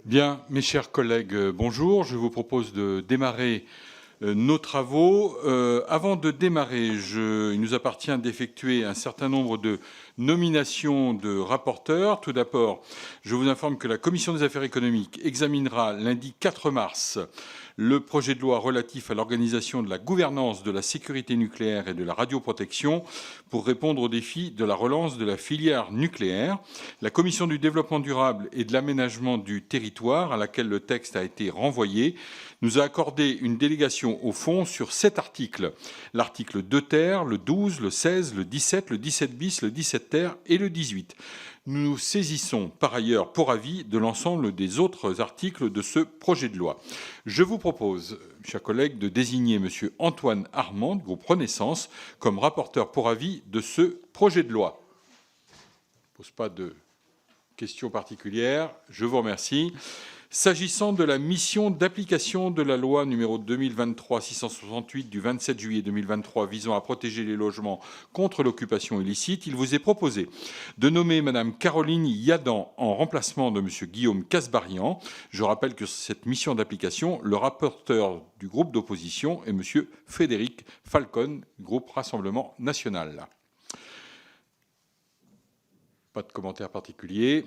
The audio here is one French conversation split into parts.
Bien, mes chers collègues, bonjour. Je vous propose de démarrer nos travaux. Avant de démarrer, il nous appartient d'effectuer un certain nombre de nominations de rapporteurs. Tout d'abord, je vous informe que la Commission des affaires économiques examinera lundi 4 mars le projet de loi relatif à l'organisation de la gouvernance de la sécurité nucléaire et de la radioprotection pour répondre aux défis de la relance de la filière nucléaire. La Commission du développement durable et de l'aménagement du territoire, à laquelle le texte a été renvoyé, nous a accordé une délégation au fond sur 7 articles. L'article 2 ter, le 12, le 16, le 17, le 17 bis, le 17 ter et le 18. Nous nous saisissons par ailleurs pour avis de l'ensemble des autres articles de ce projet de loi. Je vous propose, chers collègues, de désigner M. Antoine Armand, du groupe Renaissance, comme rapporteur pour avis de ce projet de loi. Je ne pose pas de questions particulières. Je vous remercie. S'agissant de la mission d'application de la loi numéro 2023-668 du 27 juillet 2023 visant à protéger les logements contre l'occupation illicite, il vous est proposé de nommer Mme Caroline Yadan en remplacement de M. Guillaume Kasbarian. Je rappelle que sur cette mission d'application, le rapporteur du groupe d'opposition est M. Frédéric Falcon, groupe Rassemblement national. Pas de commentaires particuliers.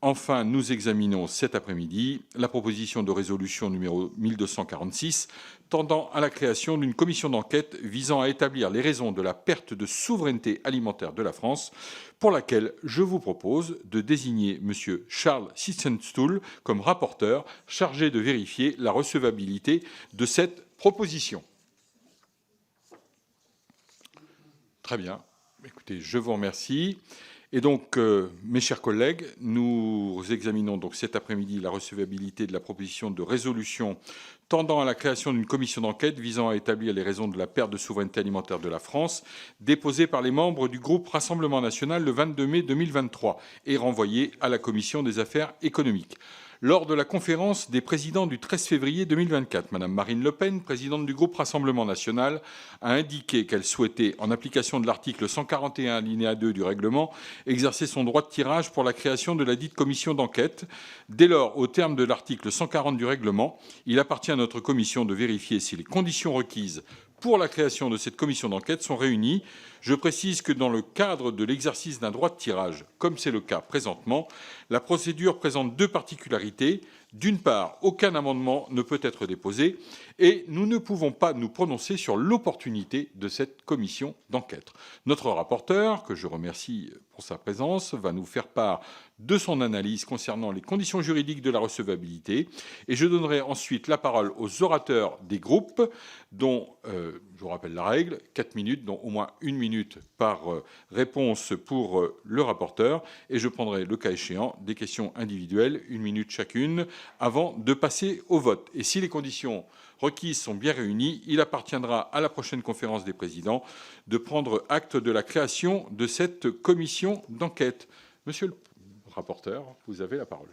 Enfin, nous examinons cet après-midi la proposition de résolution numéro 1246 tendant à la création d'une commission d'enquête visant à établir les raisons de la perte de souveraineté alimentaire de la France, pour laquelle je vous propose de désigner M. Charles Sissenstuhl comme rapporteur chargé de vérifier la recevabilité de cette proposition. Très bien. Écoutez, je vous remercie. Et donc, mes chers collègues, nous examinons donc cet après-midi la recevabilité de la proposition de résolution tendant à la création d'une commission d'enquête visant à établir les raisons de la perte de souveraineté alimentaire de la France, déposée par les membres du groupe Rassemblement national le 22 mai 2023 et renvoyée à la commission des affaires économiques. Lors de la conférence des présidents du 13 février 2024, Mme Marine Le Pen, présidente du groupe Rassemblement national, a indiqué qu'elle souhaitait, en application de l'article 141 alinéa 2 du règlement, exercer son droit de tirage pour la création de la dite commission d'enquête. Dès lors, au terme de l'article 140 du règlement, il appartient à notre commission de vérifier si les conditions requises pour la création de cette commission d'enquête sont réunies. Je précise que dans le cadre de l'exercice d'un droit de tirage, comme c'est le cas présentement, la procédure présente deux particularités. D'une part, aucun amendement ne peut être déposé et nous ne pouvons pas nous prononcer sur l'opportunité de cette commission d'enquête. Notre rapporteur, que je remercie pour sa présence, va nous faire part de son analyse concernant les conditions juridiques de la recevabilité et je donnerai ensuite la parole aux orateurs des groupes dont, je vous rappelle la règle, 4 minutes, dont au moins 1 minute par réponse pour le rapporteur et je prendrai le cas échéant des questions individuelles, 1 minute chacune, avant de passer au vote. Et si les conditions requises sont bien réunies, il appartiendra à la prochaine conférence des présidents de prendre acte de la création de cette commission d'enquête. Monsieur le rapporteur, vous avez la parole.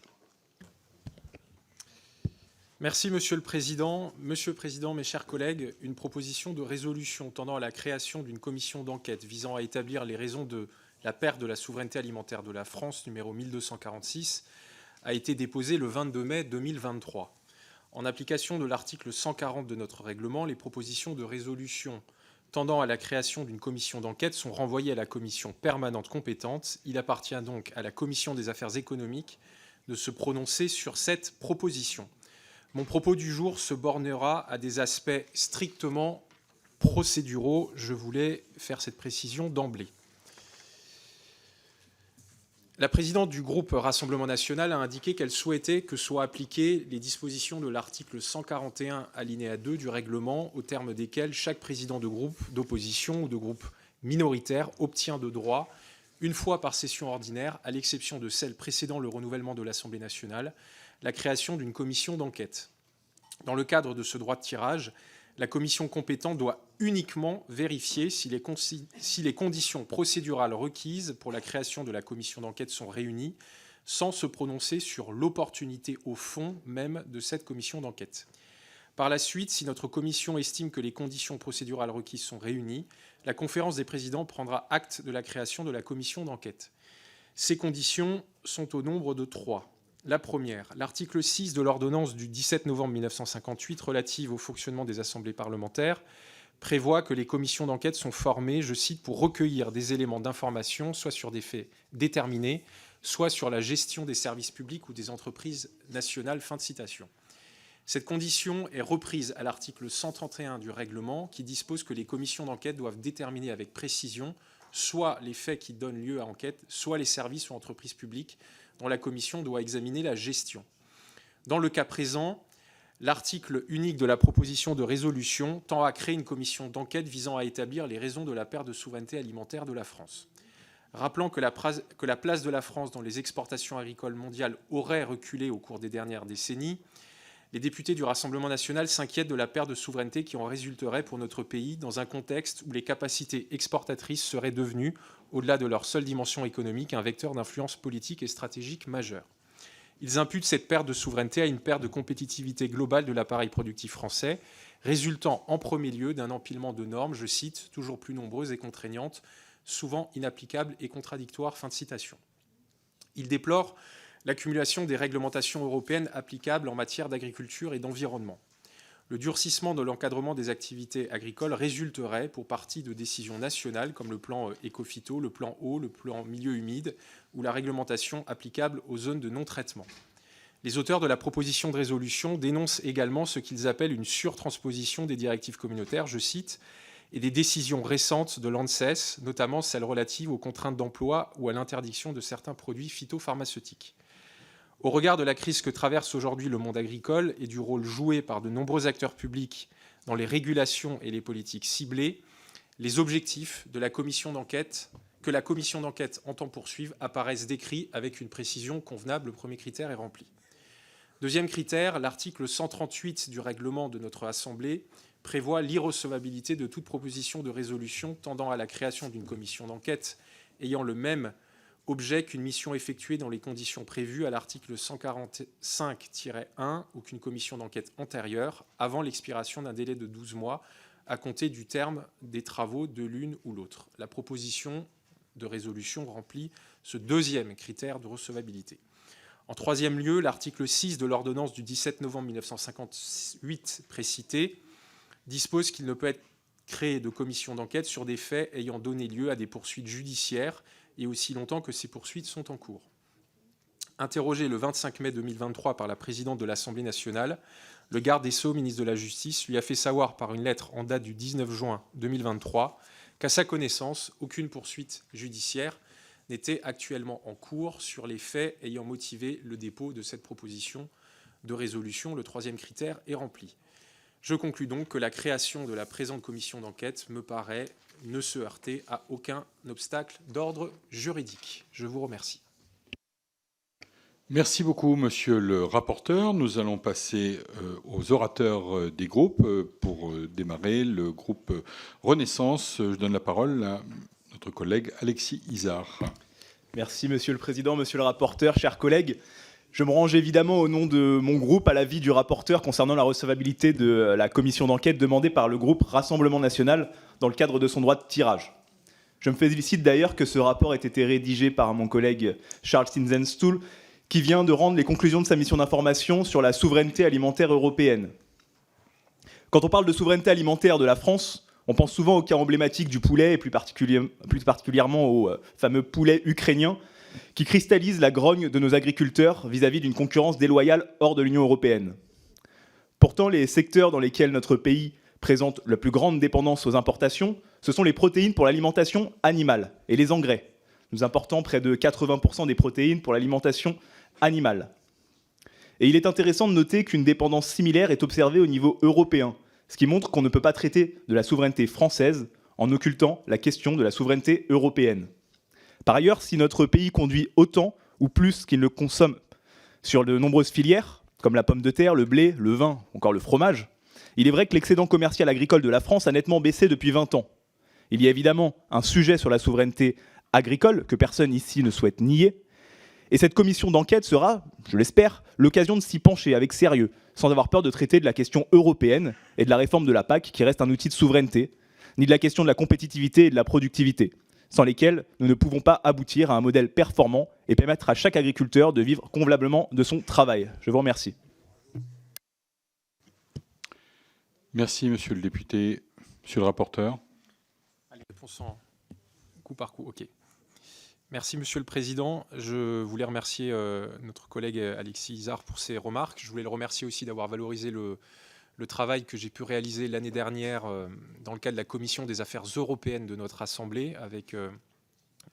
Merci, Monsieur le Président. Monsieur le Président, mes chers collègues, une proposition de résolution tendant à la création d'une commission d'enquête visant à établir les raisons de la perte de la souveraineté alimentaire de la France, numéro 1246, a été déposée le 22 mai 2023. En application de l'article 140 de notre règlement, les propositions de résolution tendant à la création d'une commission d'enquête sont renvoyées à la commission permanente compétente. Il appartient donc à la commission des affaires économiques de se prononcer sur cette proposition. Mon propos du jour se bornera à des aspects strictement procéduraux. Je voulais faire cette précision d'emblée. La présidente du groupe Rassemblement national a indiqué qu'elle souhaitait que soient appliquées les dispositions de l'article 141 alinéa 2 du règlement, au terme desquelles chaque président de groupe d'opposition ou de groupe minoritaire obtient de droit, une fois par session ordinaire, à l'exception de celle précédant le renouvellement de l'Assemblée nationale, la création d'une commission d'enquête. Dans le cadre de ce droit de tirage, la commission compétente doit uniquement vérifier si les conditions procédurales requises pour la création de la commission d'enquête sont réunies, sans se prononcer sur l'opportunité au fond même de cette commission d'enquête. Par la suite, si notre commission estime que les conditions procédurales requises sont réunies, la conférence des présidents prendra acte de la création de la commission d'enquête. Ces conditions sont au nombre de 3. La première, l'article 6 de l'ordonnance du 17 novembre 1958 relative au fonctionnement des assemblées parlementaires prévoit que les commissions d'enquête sont formées, je cite, pour recueillir des éléments d'information, soit sur des faits déterminés, soit sur la gestion des services publics ou des entreprises nationales. Fin de citation. Cette condition est reprise à l'article 131 du règlement qui dispose que les commissions d'enquête doivent déterminer avec précision soit les faits qui donnent lieu à enquête, soit les services ou entreprises publiques dont la commission doit examiner la gestion. Dans le cas présent, l'article unique de la proposition de résolution tend à créer une commission d'enquête visant à établir les raisons de la perte de souveraineté alimentaire de la France. Rappelant que la place de la France dans les exportations agricoles mondiales aurait reculé au cours des dernières décennies, les députés du Rassemblement national s'inquiètent de la perte de souveraineté qui en résulterait pour notre pays dans un contexte où les capacités exportatrices seraient devenues, au-delà de leur seule dimension économique, un vecteur d'influence politique et stratégique majeur. Ils imputent cette perte de souveraineté à une perte de compétitivité globale de l'appareil productif français, résultant en premier lieu d'un empilement de normes, je cite, toujours plus nombreuses et contraignantes, souvent inapplicables et contradictoires. Fin de citation. Ils déplorent l'accumulation des réglementations européennes applicables en matière d'agriculture et d'environnement. Le durcissement de l'encadrement des activités agricoles résulterait pour partie de décisions nationales comme le plan Écophyto, le plan eau, le plan milieu humide ou la réglementation applicable aux zones de non-traitement. Les auteurs de la proposition de résolution dénoncent également ce qu'ils appellent une surtransposition des directives communautaires, je cite, et des décisions récentes de l'ANSES, notamment celles relatives aux contraintes d'emploi ou à l'interdiction de certains produits phytopharmaceutiques. Au regard de la crise que traverse aujourd'hui le monde agricole et du rôle joué par de nombreux acteurs publics dans les régulations et les politiques ciblées, les objectifs de la commission d'enquête, que la commission d'enquête entend poursuivre apparaissent décrits avec une précision convenable. Le premier critère est rempli. Deuxième critère, l'article 138 du règlement de notre Assemblée prévoit l'irrecevabilité de toute proposition de résolution tendant à la création d'une commission d'enquête ayant le même objet qu'une mission effectuée dans les conditions prévues à l'article 145-1 ou qu'une commission d'enquête antérieure avant l'expiration d'un délai de 12 mois à compter du terme des travaux de l'une ou l'autre. La proposition de résolution remplit ce deuxième critère de recevabilité. En troisième lieu, l'article 6 de l'ordonnance du 17 novembre 1958 précitée dispose qu'il ne peut être créé de commission d'enquête sur des faits ayant donné lieu à des poursuites judiciaires et aussi longtemps que ces poursuites sont en cours. Interrogé le 25 mai 2023 par la présidente de l'Assemblée nationale, le garde des Sceaux, ministre de la Justice, lui a fait savoir par une lettre en date du 19 juin 2023 qu'à sa connaissance, aucune poursuite judiciaire n'était actuellement en cours sur les faits ayant motivé le dépôt de cette proposition de résolution. Le troisième critère est rempli. Je conclus donc que la création de la présente commission d'enquête me paraît ne se heurter à aucun obstacle d'ordre juridique. Je vous remercie. Merci beaucoup, monsieur le rapporteur. Nous allons passer aux orateurs des groupes. Pour démarrer, le groupe Renaissance, je donne la parole à notre collègue Alexis Izard. Merci, monsieur le président, monsieur le rapporteur, chers collègues. Je me range évidemment au nom de mon groupe à l'avis du rapporteur concernant la recevabilité de la commission d'enquête demandée par le groupe Rassemblement national dans le cadre de son droit de tirage. Je me félicite d'ailleurs que ce rapport ait été rédigé par mon collègue Charles Sinzenstuhl, qui vient de rendre les conclusions de sa mission d'information sur la souveraineté alimentaire européenne. Quand on parle de souveraineté alimentaire de la France, on pense souvent au cas emblématique du poulet, et plus particulièrement au fameux poulet ukrainien, qui cristallise la grogne de nos agriculteurs vis-à-vis d'une concurrence déloyale hors de l'Union européenne. Pourtant, les secteurs dans lesquels notre pays présente la plus grande dépendance aux importations, ce sont les protéines pour l'alimentation animale et les engrais. Nous importons près de 80% des protéines pour l'alimentation animale. Et il est intéressant de noter qu'une dépendance similaire est observée au niveau européen, ce qui montre qu'on ne peut pas traiter de la souveraineté française en occultant la question de la souveraineté européenne. Par ailleurs, si notre pays conduit autant ou plus qu'il ne consomme sur de nombreuses filières, comme la pomme de terre, le blé, le vin, encore le fromage, il est vrai que l'excédent commercial agricole de la France a nettement baissé depuis 20 ans. Il y a évidemment un sujet sur la souveraineté agricole que personne ici ne souhaite nier, et cette commission d'enquête sera, je l'espère, l'occasion de s'y pencher avec sérieux, sans avoir peur de traiter de la question européenne et de la réforme de la PAC, qui reste un outil de souveraineté, ni de la question de la compétitivité et de la productivité. sans lesquels nous ne pouvons pas aboutir à un modèle performant et permettre à chaque agriculteur de vivre convenablement de son travail. Je vous remercie. Merci, monsieur le député. Monsieur le rapporteur. Allez, réponse en coup par coup. OK. Merci, Monsieur le Président. Je voulais remercier notre collègue Alexis Izard pour ses remarques. Je voulais le remercier aussi d'avoir valorisé le travail que j'ai pu réaliser l'année dernière dans le cadre de la Commission des affaires européennes de notre Assemblée avec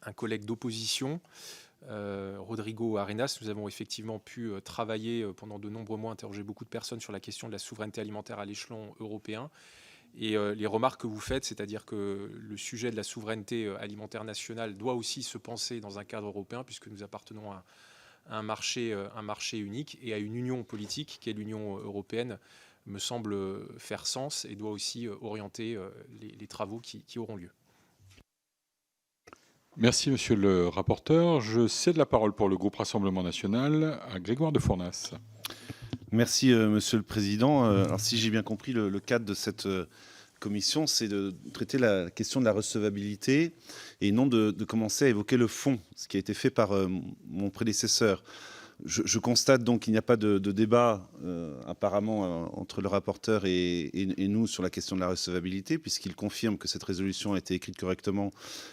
un collègue d'opposition, Rodrigo Arenas. Nous avons effectivement pu travailler pendant de nombreux mois, interroger beaucoup de personnes sur la question de la souveraineté alimentaire à l'échelon européen. Et les remarques que vous faites, c'est-à-dire que le sujet de la souveraineté alimentaire nationale doit aussi se penser dans un cadre européen, puisque nous appartenons à un marché unique et à une union politique qui est l'Union européenne, me semble faire sens et doit aussi orienter les travaux qui auront lieu. Merci, monsieur le rapporteur. Je cède la parole pour le groupe Rassemblement national à Grégoire de Fournas. Merci, monsieur le président. Alors, si j'ai bien compris, le cadre de cette commission, c'est de traiter la question de la recevabilité et non de commencer à évoquer le fond, ce qui a été fait par mon prédécesseur. Je constate donc qu'il n'y a pas de débat apparemment entre le rapporteur et nous sur la question de la recevabilité, puisqu'il confirme que cette résolution a été écrite correctement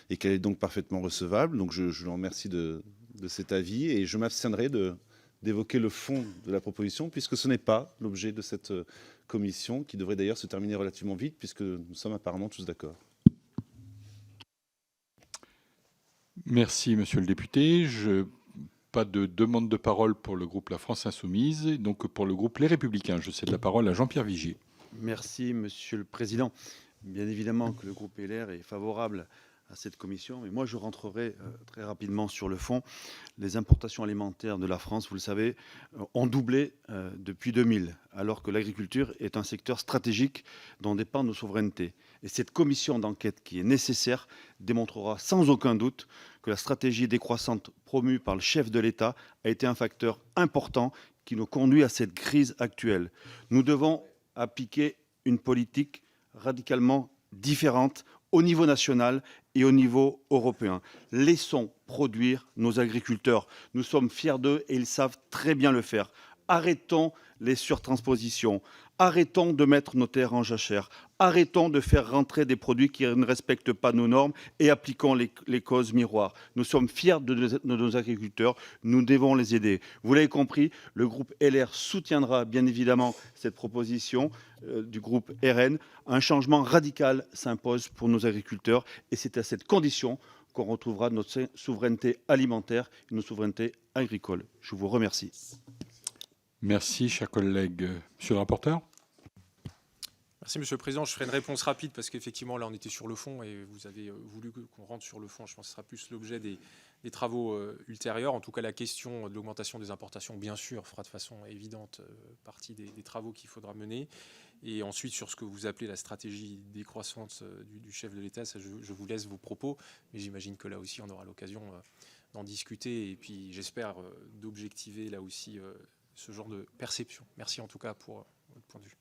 et qu'elle est donc parfaitement recevable. Donc je le remercie de cet avis et je m'abstiendrai d'évoquer le fond de la proposition, puisque ce n'est pas l'objet de cette commission, qui devrait d'ailleurs se terminer relativement vite, puisque nous sommes apparemment tous d'accord. Merci, monsieur le député. Pas de demande de parole pour le groupe La France Insoumise, et donc pour le groupe Les Républicains. Je cède la parole à Jean-Pierre Vigier. Merci, monsieur le président. Bien évidemment que le groupe LR est favorable à cette commission, mais moi je rentrerai très rapidement sur le fond. Les importations alimentaires de la France, vous le savez, ont doublé depuis 2000, alors que l'agriculture est un secteur stratégique dont dépend nos souverainetés. Et cette commission d'enquête qui est nécessaire démontrera sans aucun doute que la stratégie décroissante promue par le chef de l'État a été un facteur important qui nous conduit à cette crise actuelle. Nous devons appliquer une politique radicalement différente au niveau national et au niveau européen. Laissons produire nos agriculteurs. Nous sommes fiers d'eux et ils savent très bien le faire. Arrêtons les surtranspositions. Arrêtons de mettre nos terres en jachère. Arrêtons de faire rentrer des produits qui ne respectent pas nos normes et appliquons les causes miroirs. Nous sommes fiers de nos agriculteurs. Nous devons les aider. Vous l'avez compris, le groupe LR soutiendra bien évidemment cette proposition du groupe RN. Un changement radical s'impose pour nos agriculteurs et c'est à cette condition qu'on retrouvera notre souveraineté alimentaire et notre souveraineté agricole. Je vous remercie. Merci, chers collègues. Monsieur le rapporteur. Merci, Monsieur le Président. Je ferai une réponse rapide parce qu'effectivement, là, on était sur le fond et vous avez voulu qu'on rentre sur le fond. Je pense que ce sera plus l'objet des travaux ultérieurs. En tout cas, la question de l'augmentation des importations, bien sûr, fera de façon évidente partie des travaux qu'il faudra mener. Et ensuite, sur ce que vous appelez la stratégie décroissante du chef de l'État, je vous laisse vos propos. Mais j'imagine que là aussi, on aura l'occasion d'en discuter et puis, j'espère, d'objectiver là aussi ce genre de perception. Merci en tout cas pour votre point de vue.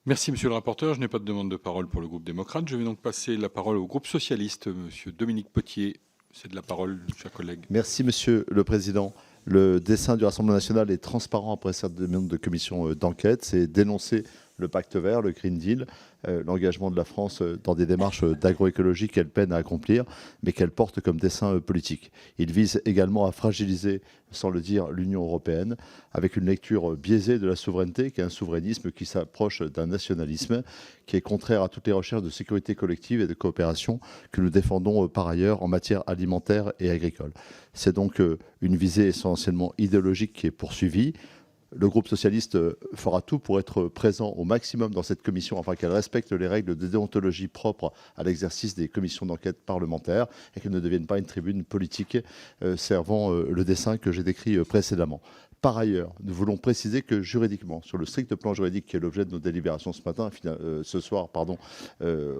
Merci, monsieur le rapporteur. Je n'ai pas de demande de parole pour le groupe démocrate. Je vais donc passer la parole au groupe socialiste. Monsieur Dominique Potier, c'est de la parole, chers collègues. Merci, monsieur le président. Le dessein du Rassemblement national est transparent après cette demande de commission d'enquête. C'est dénoncer le pacte vert, le Green Deal, l'engagement de la France dans des démarches d'agroécologie qu'elle peine à accomplir, mais qu'elle porte comme dessein politique. Il vise également à fragiliser, sans le dire, l'Union européenne, avec une lecture biaisée de la souveraineté, qui est un souverainisme qui s'approche d'un nationalisme, qui est contraire à toutes les recherches de sécurité collective et de coopération que nous défendons par ailleurs en matière alimentaire et agricole. C'est donc une visée essentiellement idéologique qui est poursuivie. Le groupe socialiste fera tout pour être présent au maximum dans cette commission afin qu'elle respecte les règles de déontologie propres à l'exercice des commissions d'enquête parlementaires et qu'elle ne devienne pas une tribune politique servant le dessein que j'ai décrit précédemment. Par ailleurs, nous voulons préciser que juridiquement, sur le strict plan juridique qui est l'objet de nos délibérations ce soir,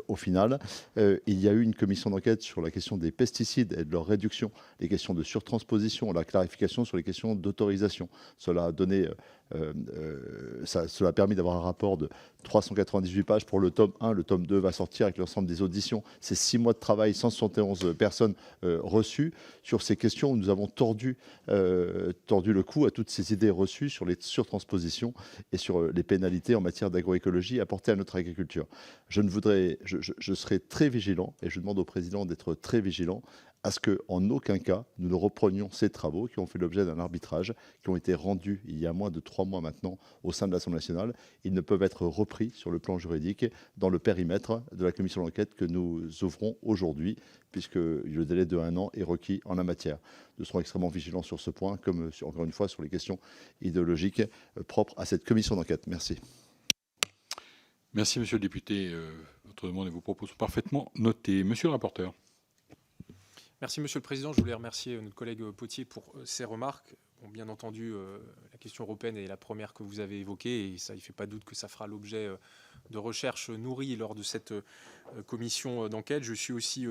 au final, il y a eu une commission d'enquête sur la question des pesticides et de leur réduction, les questions de surtransposition, la clarification sur les questions d'autorisation. Cela a donné Cela a permis d'avoir un rapport de 398 pages pour le tome 1. Le tome 2 va sortir avec l'ensemble des auditions. C'est 6 mois de travail, 171 personnes reçues sur ces questions où nous avons tordu le cou à toutes ces idées reçues sur les surtranspositions et sur les pénalités en matière d'agroécologie apportées à notre agriculture. Je serai très vigilant et je demande au président d'être très vigilant à ce qu'en aucun cas, nous ne reprenions ces travaux qui ont fait l'objet d'un arbitrage, qui ont été rendus il y a moins de 3 mois maintenant au sein de l'Assemblée nationale. Ils ne peuvent être repris sur le plan juridique dans le périmètre de la commission d'enquête que nous ouvrons aujourd'hui, puisque le délai de 1 an est requis en la matière. Nous serons extrêmement vigilants sur ce point, comme encore une fois sur les questions idéologiques propres à cette commission d'enquête. Merci. Merci, monsieur le député. Votre demande et vos propos sont parfaitement notés. Monsieur le rapporteur. Merci, Monsieur le Président. Je voulais remercier notre collègue Potier pour ses remarques. Bon, bien entendu, la question européenne est la première que vous avez évoquée et ça, il ne fait pas doute que ça fera l'objet de recherches nourries lors de cette commission d'enquête. Je suis aussi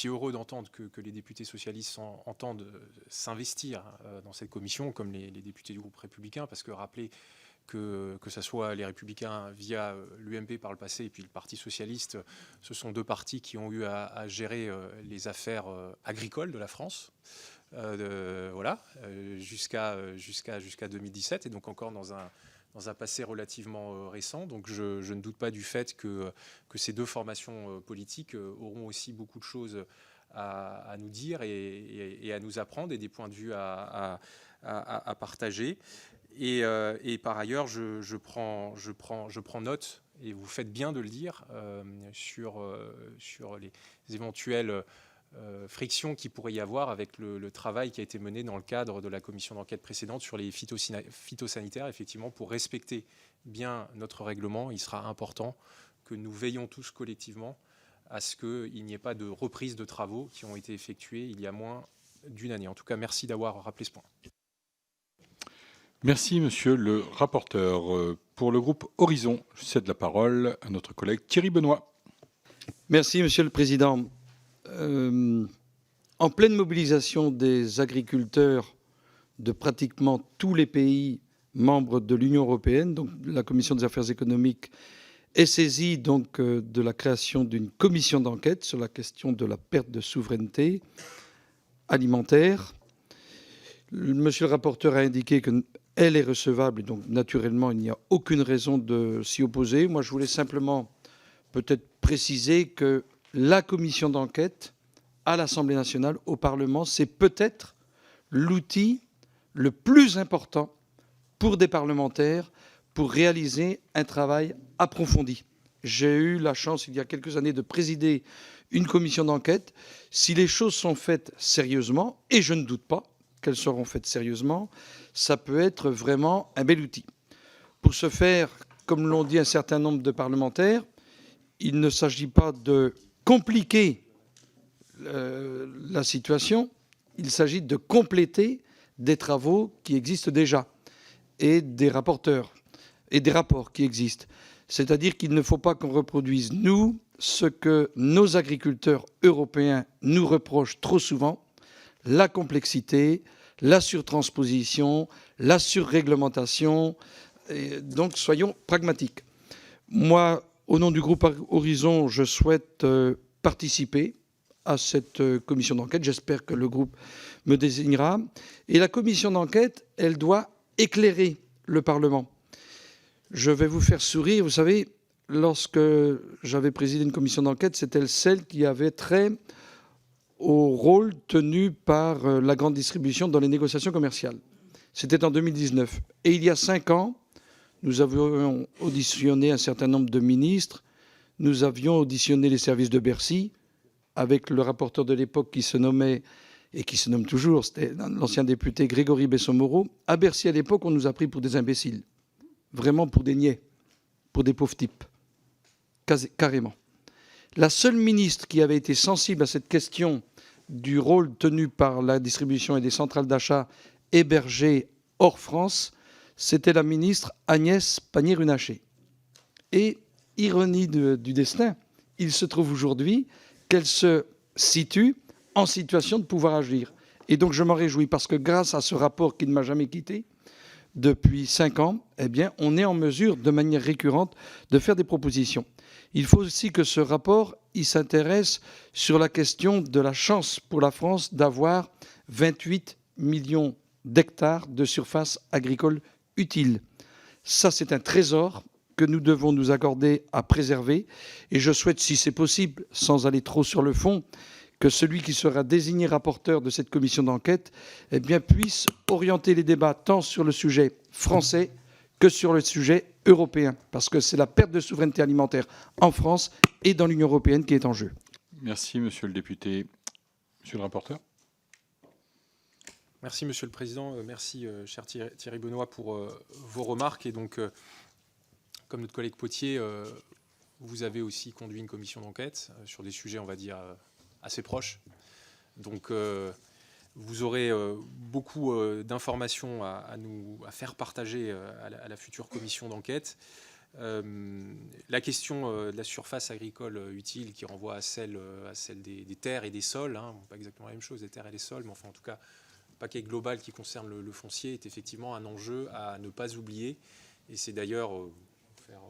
heureux d'entendre que les députés socialistes entendent s'investir dans cette commission, comme les députés du groupe républicain, parce que rappeler que ce soit les Républicains via l'UMP par le passé et puis le Parti Socialiste, ce sont deux partis qui ont eu à gérer les affaires agricoles de la France, jusqu'à 2017, et donc encore dans un passé relativement récent. Donc je ne doute pas du fait que ces deux formations politiques auront aussi beaucoup de choses à nous dire et à nous apprendre, et des points de vue à partager. Et par ailleurs, je prends note, et vous faites bien de le dire, sur les éventuelles frictions qu'il pourrait y avoir avec le travail qui a été mené dans le cadre de la commission d'enquête précédente sur les phytosanitaires. Effectivement, pour respecter bien notre règlement, il sera important que nous veillions tous collectivement à ce qu'il n'y ait pas de reprise de travaux qui ont été effectués il y a moins d'une année. En tout cas, merci d'avoir rappelé ce point. Merci, monsieur le rapporteur. Pour le groupe Horizon, je cède la parole à notre collègue Thierry Benoît. Merci, monsieur le président. En pleine mobilisation des agriculteurs de pratiquement tous les pays membres de l'Union européenne, donc la Commission des affaires économiques est saisie donc de la création d'une commission d'enquête sur la question de la perte de souveraineté alimentaire. Monsieur le rapporteur a indiqué qu'elle est recevable, et donc naturellement il n'y a aucune raison de s'y opposer. Moi je voulais simplement peut-être préciser que la commission d'enquête à l'Assemblée nationale, au Parlement, c'est peut-être l'outil le plus important pour des parlementaires pour réaliser un travail approfondi. J'ai eu la chance il y a quelques années de présider une commission d'enquête. Si les choses sont faites sérieusement, et je ne doute pas qu'elles seront faites sérieusement, ça peut être vraiment un bel outil. Pour ce faire, comme l'ont dit un certain nombre de parlementaires, il ne s'agit pas de compliquer la situation, il s'agit de compléter des travaux qui existent déjà et des rapporteurs et des rapports qui existent. C'est-à-dire qu'il ne faut pas qu'on reproduise, nous, ce que nos agriculteurs européens nous reprochent trop souvent, la complexité, la surtransposition, la surréglementation. Et donc, soyons pragmatiques. Moi, au nom du groupe Horizon, je souhaite participer à cette commission d'enquête. J'espère que le groupe me désignera. Et la commission d'enquête, elle doit éclairer le Parlement. Je vais vous faire sourire. Vous savez, lorsque j'avais présidé une commission d'enquête, c'était celle qui avait trait au rôle tenu par la grande distribution dans les négociations commerciales. C'était en 2019. Et il y a 5 ans, nous avions auditionné un certain nombre de ministres, nous avions auditionné les services de Bercy, avec le rapporteur de l'époque qui se nommait, et qui se nomme toujours, c'était l'ancien député Grégory Besson-Moreau. À Bercy, à l'époque, on nous a pris pour des imbéciles, vraiment pour des niais, pour des pauvres types, carrément. La seule ministre qui avait été sensible à cette question du rôle tenu par la distribution et des centrales d'achat hébergées hors France, c'était la ministre Agnès Pannier-Runacher. Et, ironie du destin, il se trouve aujourd'hui qu'elle se situe en situation de pouvoir agir. Et donc je m'en réjouis, parce que grâce à ce rapport qui ne m'a jamais quitté, depuis 5 ans, eh bien, on est en mesure, de manière récurrente, de faire des propositions. Il faut aussi que ce rapport il s'intéresse sur la question de la chance pour la France d'avoir 28 millions d'hectares de surface agricole utile. Ça, c'est un trésor que nous devons nous accorder à préserver. Et je souhaite, si c'est possible, sans aller trop sur le fond, que celui qui sera désigné rapporteur de cette commission d'enquête eh bien, puisse orienter les débats tant sur le sujet français que sur le sujet européen, parce que c'est la perte de souveraineté alimentaire en France et dans l'Union européenne qui est en jeu. Merci, monsieur le député. Monsieur le rapporteur. Merci, Monsieur le Président. Merci, cher Thierry Benoît, pour vos remarques. Et donc, comme notre collègue Potier, vous avez aussi conduit une commission d'enquête sur des sujets, on va dire, assez proches. Donc, vous aurez beaucoup d'informations à faire partager à la future commission d'enquête. La question de la surface agricole utile qui renvoie à celle des terres et des sols, hein, pas exactement la même chose, des terres et des sols, mais enfin en tout cas, le paquet global qui concerne le foncier est effectivement un enjeu à ne pas oublier. Et c'est d'ailleurs, faire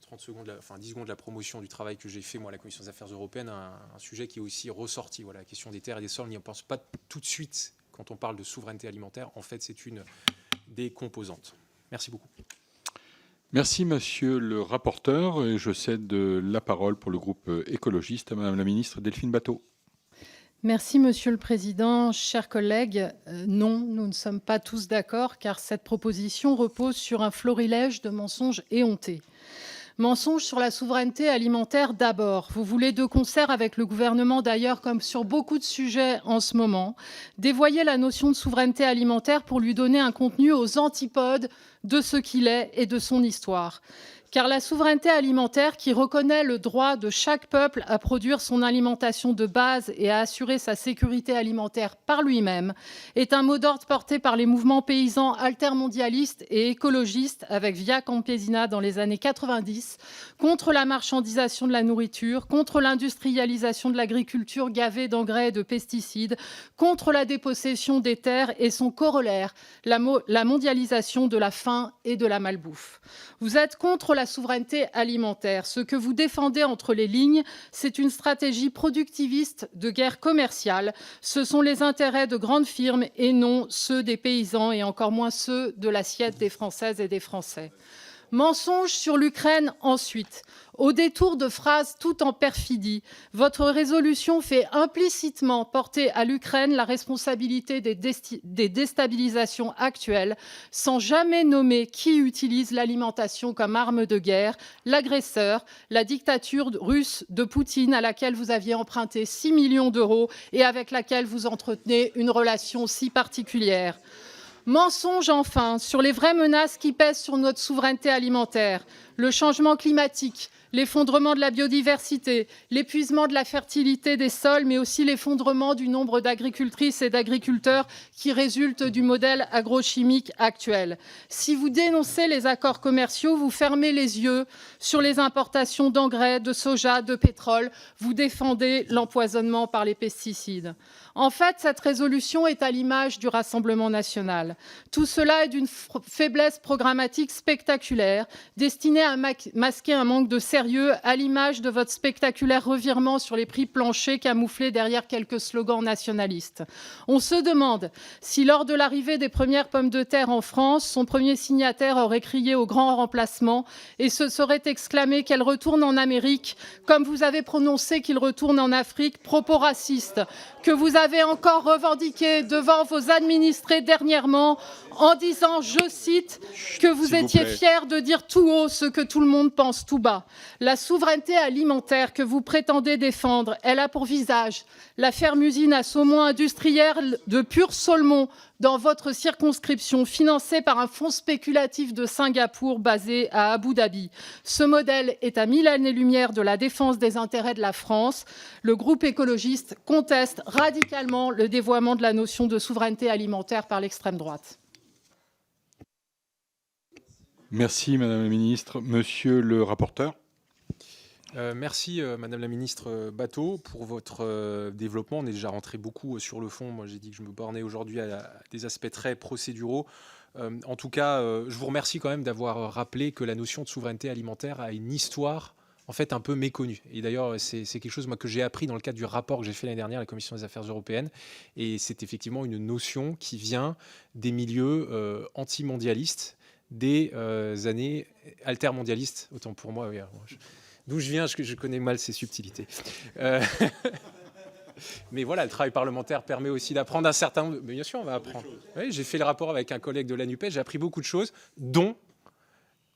30 secondes, enfin 10 secondes de la promotion du travail que j'ai fait moi à la Commission des Affaires européennes, un sujet qui est aussi ressorti. Voilà, la question des terres et des sols, on n'y pense pas tout de suite quand on parle de souveraineté alimentaire. En fait, c'est une des composantes. Merci beaucoup. Merci, monsieur le rapporteur. Et je cède la parole pour le groupe écologiste à madame la ministre Delphine Batho. Merci, Monsieur le Président. Chers collègues, non, nous ne sommes pas tous d'accord, car cette proposition repose sur un florilège de mensonges éhontés. Mensonges sur la souveraineté alimentaire d'abord. Vous voulez, de concert avec le gouvernement d'ailleurs, comme sur beaucoup de sujets en ce moment, dévoyer la notion de souveraineté alimentaire pour lui donner un contenu aux antipodes de ce qu'il est et de son histoire. Car la souveraineté alimentaire, qui reconnaît le droit de chaque peuple à produire son alimentation de base et à assurer sa sécurité alimentaire par lui-même, est un mot d'ordre porté par les mouvements paysans altermondialistes et écologistes avec Via Campesina dans les années 90, contre la marchandisation de la nourriture, contre l'industrialisation de l'agriculture gavée d'engrais et de pesticides, contre la dépossession des terres et son corollaire, la mondialisation de la faim et de la malbouffe. Vous êtes contre la souveraineté alimentaire. Ce que vous défendez entre les lignes, c'est une stratégie productiviste de guerre commerciale. Ce sont les intérêts de grandes firmes et non ceux des paysans et encore moins ceux de l'assiette des Françaises et des Français. Mensonge sur l'Ukraine ensuite. Au détour de phrases tout en perfidie, votre résolution fait implicitement porter à l'Ukraine la responsabilité des déstabilisations actuelles, sans jamais nommer qui utilise l'alimentation comme arme de guerre, l'agresseur, la dictature russe de Poutine, à laquelle vous aviez emprunté 6 millions d'euros et avec laquelle vous entretenez une relation si particulière. Mensonge enfin sur les vraies menaces qui pèsent sur notre souveraineté alimentaire, le changement climatique, l'effondrement de la biodiversité, l'épuisement de la fertilité des sols, mais aussi l'effondrement du nombre d'agricultrices et d'agriculteurs qui résulte du modèle agrochimique actuel. Si vous dénoncez les accords commerciaux, vous fermez les yeux sur les importations d'engrais, de soja, de pétrole, vous défendez l'empoisonnement par les pesticides. En fait, cette résolution est à l'image du Rassemblement national. Tout cela est d'une faiblesse programmatique spectaculaire, destinée à masquer un manque de sérieux, à l'image de votre spectaculaire revirement sur les prix planchers camouflés derrière quelques slogans nationalistes. On se demande si, lors de l'arrivée des premières pommes de terre en France, son premier signataire aurait crié au grand remplacement et se serait exclamé qu'elle retourne en Amérique, comme vous avez prononcé qu'il retourne en Afrique, propos racistes, que vous avez encore revendiqué devant vos administrés dernièrement en disant, je cite, que vous étiez fiers de dire tout haut ce que tout le monde pense tout bas. La souveraineté alimentaire que vous prétendez défendre, elle a pour visage la ferme-usine à saumon industriel de Pur-Saulmont dans votre circonscription, financée par un fonds spéculatif de Singapour basé à Abu Dhabi. Ce modèle est à 1000 années-lumière de la défense des intérêts de la France. Le groupe écologiste conteste radicalement le dévoiement de la notion de souveraineté alimentaire par l'extrême droite. Merci, madame la ministre. Monsieur le rapporteur. Merci Madame la Ministre Bateau pour votre développement. On est déjà rentré beaucoup sur le fond. Moi j'ai dit que je me bornais aujourd'hui à des aspects très procéduraux. En tout cas, je vous remercie quand même d'avoir rappelé que la notion de souveraineté alimentaire a une histoire en fait un peu méconnue. Et d'ailleurs, c'est quelque chose moi, que j'ai appris dans le cadre du rapport que j'ai fait l'année dernière à la Commission des Affaires européennes. Et c'est effectivement une notion qui vient des milieux antimondialistes, des années altermondialistes, autant pour moi. Oui, d'où je viens, je connais mal ces subtilités. Mais voilà, le travail parlementaire permet aussi d'apprendre un certain nombre. Mais bien sûr, on va apprendre. Oui, j'ai fait le rapport avec un collègue de la NUPES, j'ai appris beaucoup de choses, dont,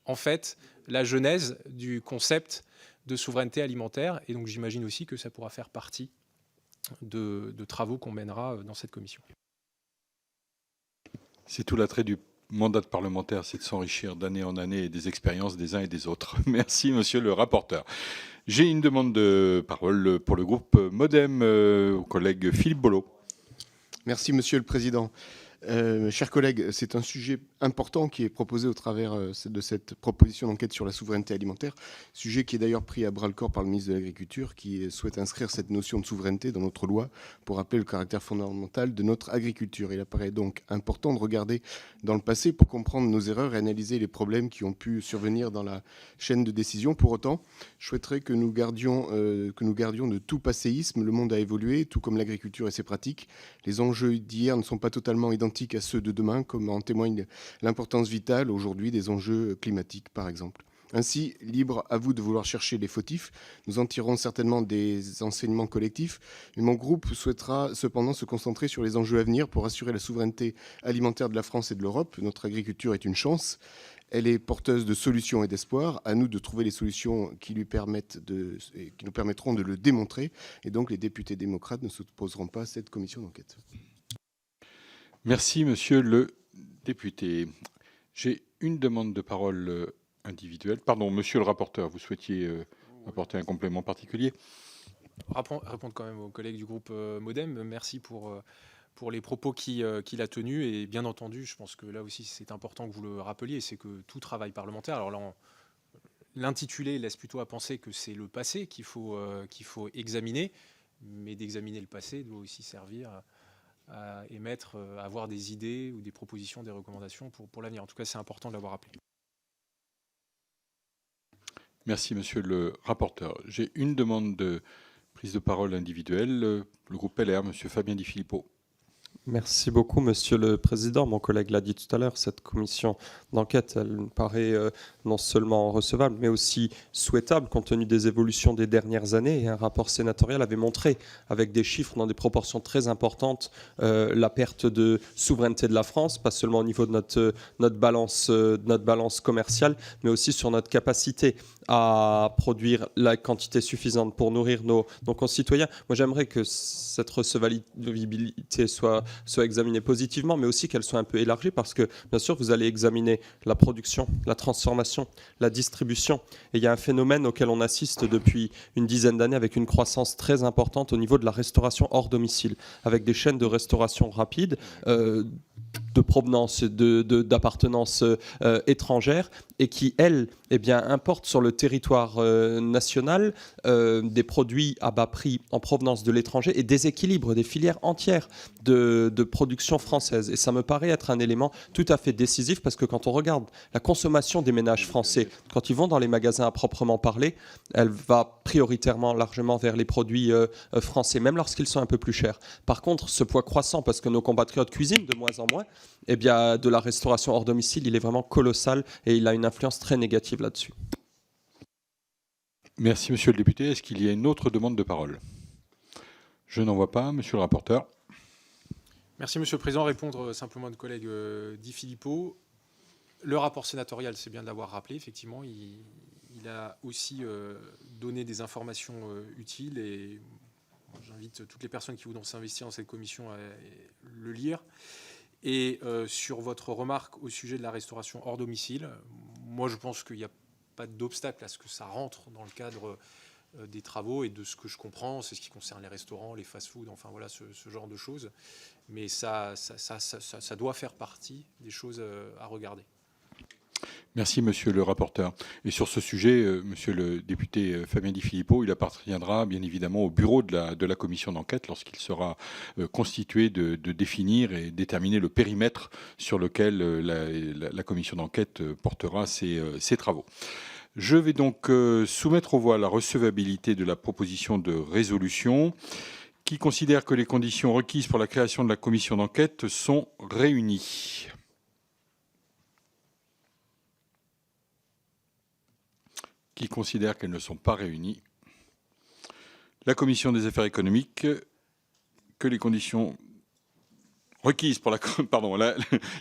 en fait, la genèse du concept de souveraineté alimentaire. Et donc, j'imagine aussi que ça pourra faire partie de travaux qu'on mènera dans cette commission. C'est tout l'attrait du mandat de parlementaire, c'est de s'enrichir d'année en année des expériences des uns et des autres. Merci, monsieur le rapporteur. J'ai une demande de parole pour le groupe MoDem, au collègue Philippe Bollot. Merci, monsieur le président. Chers collègues, c'est un sujet important qui est proposé au travers de cette proposition d'enquête sur la souveraineté alimentaire, sujet qui est d'ailleurs pris à bras-le-corps par le ministre de l'Agriculture, qui souhaite inscrire cette notion de souveraineté dans notre loi pour rappeler le caractère fondamental de notre agriculture. Il apparaît donc important de regarder dans le passé pour comprendre nos erreurs et analyser les problèmes qui ont pu survenir dans la chaîne de décision. Pour autant, je souhaiterais que nous gardions de tout passéisme. Le monde a évolué, tout comme l'agriculture et ses pratiques. Les enjeux d'hier ne sont pas totalement identiques à ceux de demain, comme en témoigne l'importance vitale aujourd'hui des enjeux climatiques, par exemple. Ainsi, libre à vous de vouloir chercher les fautifs. Nous en tirerons certainement des enseignements collectifs, mais mon groupe souhaitera cependant se concentrer sur les enjeux à venir pour assurer la souveraineté alimentaire de la France et de l'Europe. Notre agriculture est une chance. Elle est porteuse de solutions et d'espoir. À nous de trouver les solutions qui nous permettront de le démontrer. Et donc, les députés démocrates ne s'opposeront pas à cette commission d'enquête. Merci, monsieur le député. J'ai une demande de parole individuelle. Pardon, monsieur le rapporteur, vous souhaitiez apporter un complément particulier? Répondre quand même aux collègues du groupe MoDem. Merci pour les propos qu'il a tenus. Et bien entendu, je pense que là aussi, c'est important que vous le rappeliez, c'est que tout travail parlementaire, alors là, l'intitulé laisse plutôt à penser que c'est le passé qu'il faut examiner, mais d'examiner le passé doit aussi servir à émettre, à avoir des idées ou des propositions, des recommandations pour l'avenir. En tout cas, c'est important de l'avoir rappelé. Merci, monsieur le rapporteur. J'ai une demande de prise de parole individuelle. Le groupe LR, monsieur Fabien Di Filippo. Merci beaucoup, Monsieur le Président. Mon collègue l'a dit tout à l'heure, cette commission d'enquête, elle me paraît non seulement recevable, mais aussi souhaitable compte tenu des évolutions des dernières années. Et un rapport sénatorial avait montré, avec des chiffres dans des proportions très importantes, la perte de souveraineté de la France, pas seulement au niveau de notre balance commerciale, mais aussi sur notre capacité à produire la quantité suffisante pour nourrir nos concitoyens. Moi, j'aimerais que cette recevabilité soit examinée positivement, mais aussi qu'elle soit un peu élargie, parce que, bien sûr, vous allez examiner la production, la transformation, la distribution. Et il y a un phénomène auquel on assiste depuis une dizaine d'années avec une croissance très importante au niveau de la restauration hors domicile, avec des chaînes de restauration rapide, de provenance, d'appartenance étrangère, et qui, elles, importent sur le territoire national des produits à bas prix en provenance de l'étranger et déséquilibrent des filières entières de production française. Et ça me paraît être un élément tout à fait décisif, parce que quand on regarde la consommation des ménages français, quand ils vont dans les magasins à proprement parler, elle va prioritairement largement vers les produits français, même lorsqu'ils sont un peu plus chers. Par contre, ce poids croissant, parce que nos compatriotes cuisinent de moins en moins, de la restauration hors domicile, il est vraiment colossal et il a une influence très négative là-dessus. Merci, monsieur le député. Est-ce qu'il y a une autre demande de parole? Je n'en vois pas. Monsieur le rapporteur. Merci, monsieur le président. Répondre simplement à notre collègue Di Filippo. Le rapport sénatorial, c'est bien de l'avoir rappelé, effectivement. Il a aussi donné des informations utiles, et j'invite toutes les personnes qui voudront s'investir dans cette commission à le lire. Et sur votre remarque au sujet de la restauration hors domicile, moi je pense qu'il n'y a pas d'obstacle à ce que ça rentre dans le cadre des travaux, et de ce que je comprends, c'est ce qui concerne les restaurants, les fast-foods, enfin voilà, ce genre de choses. Mais ça doit faire partie des choses à regarder. Merci, monsieur le rapporteur. Et sur ce sujet, monsieur le député Fabien Di Filippo, il appartiendra bien évidemment au bureau de la commission d'enquête, lorsqu'il sera constitué, de définir et déterminer le périmètre sur lequel la commission d'enquête portera ses travaux. Je vais donc soumettre aux voix la recevabilité de la proposition de résolution qui considère que les conditions requises pour la création de la commission d'enquête sont réunies. Qui considère qu'elles ne sont pas réunies. La commission des affaires économiques, que les conditions requises pour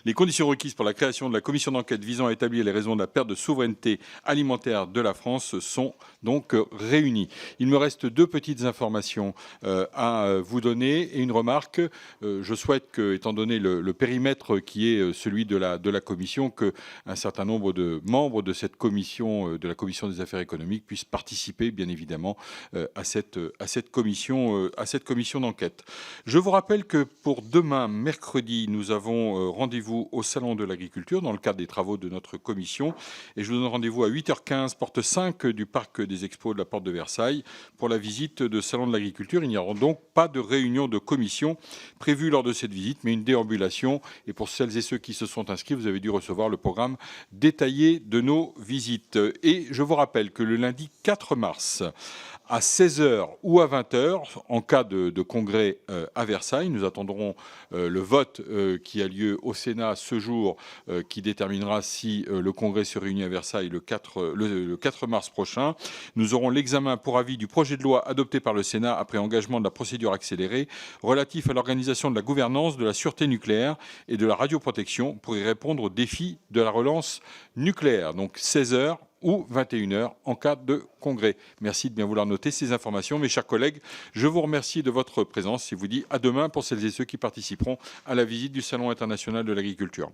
les conditions requises pour la création de la commission d'enquête visant à établir les raisons de la perte de souveraineté alimentaire de la France sont donc réunies. Il me reste deux petites informations à vous donner et une remarque. Je souhaite que, étant donné le périmètre qui est celui de la commission, qu'un certain nombre de membres de cette commission, de la commission des affaires économiques, puissent participer, bien évidemment, à cette commission d'enquête. Je vous rappelle que pour demain, mercredi, nous avons rendez-vous au Salon de l'Agriculture dans le cadre des travaux de notre commission. Et je vous donne rendez-vous à 8h15, porte 5 du Parc des Expos de la Porte de Versailles, pour la visite de Salon de l'Agriculture. Il n'y aura donc pas de réunion de commission prévue lors de cette visite, mais une déambulation. Et pour celles et ceux qui se sont inscrits, vous avez dû recevoir le programme détaillé de nos visites. Et je vous rappelle que le lundi 4 mars, à 16h ou à 20h, en cas de congrès à Versailles, nous attendrons le vote qui a lieu au Sénat ce jour, qui déterminera si le congrès se réunit à Versailles le 4 mars prochain. Nous aurons l'examen pour avis du projet de loi adopté par le Sénat après engagement de la procédure accélérée relatif à l'organisation de la gouvernance de la sûreté nucléaire et de la radioprotection pour y répondre aux défis de la relance nucléaire. Donc 16h ou 21h en cas de congrès. Merci de bien vouloir noter ces informations. Mes chers collègues, je vous remercie de votre présence et vous dis à demain pour celles et ceux qui participeront à la visite du Salon international de l'agriculture.